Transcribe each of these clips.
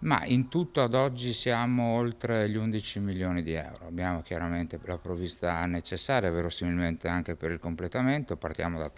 Ma in tutto ad oggi siamo oltre gli 11 milioni di euro. Abbiamo chiaramente la provvista necessaria, verosimilmente anche per il completamento. Partiamo da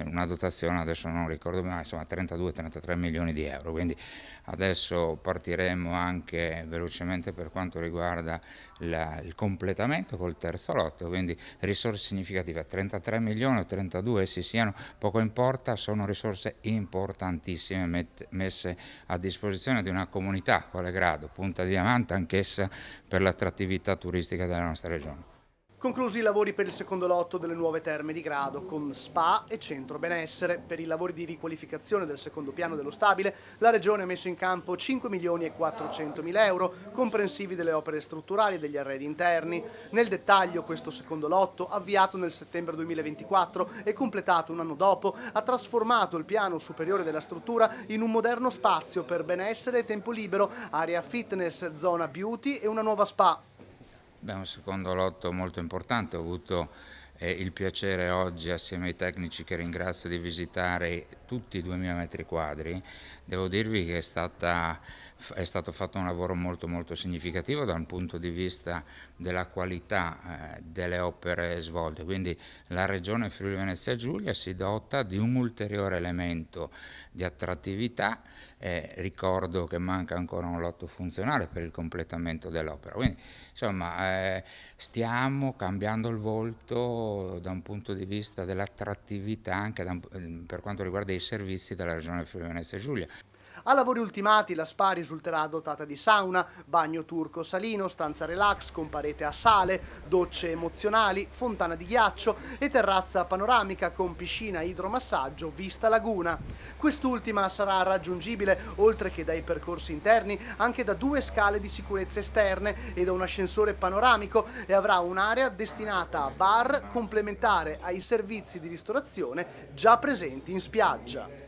una dotazione, adesso non ricordo mai, insomma 32-33 milioni di euro. Quindi adesso partiremo anche velocemente per quanto riguarda il completamento col terzo lotto, quindi risorse significative, 33 milioni o 32 essi siano, poco importa, sono risorse importantissime messe a disposizione di una comunità quale Grado, punta diamante anch'essa per l'attrattività turistica della nostra regione. Conclusi i lavori per il secondo lotto delle nuove terme di Grado, con spa e centro benessere. Per i lavori di riqualificazione del secondo piano dello stabile, la Regione ha messo in campo 5 milioni e 400 mila euro, comprensivi delle opere strutturali e degli arredi interni. Nel dettaglio, questo secondo lotto, avviato nel settembre 2024 e completato un anno dopo, ha trasformato il piano superiore della struttura in un moderno spazio per benessere e tempo libero, area fitness, zona beauty e una nuova spa. Beh, un secondo lotto molto importante, ho avuto il piacere oggi assieme ai tecnici che ringrazio di visitare tutti i 2000 metri quadri, devo dirvi che è stato fatto un lavoro molto significativo dal punto di vista della qualità delle opere svolte, quindi la Regione Friuli Venezia Giulia si dota di un ulteriore elemento di attrattività, ricordo che manca ancora un lotto funzionale per il completamento dell'opera, quindi insomma stiamo cambiando il volto da un punto di vista dell'attrattività anche per quanto riguarda i servizi della Regione Friuli Venezia Giulia. A lavori ultimati la spa risulterà dotata di sauna, bagno turco salino, stanza relax con parete a sale, docce emozionali, fontana di ghiaccio e terrazza panoramica con piscina idromassaggio vista laguna. Quest'ultima sarà raggiungibile, oltre che dai percorsi interni, anche da 2 scale di sicurezza esterne e da un ascensore panoramico e avrà un'area destinata a bar complementare ai servizi di ristorazione già presenti in spiaggia.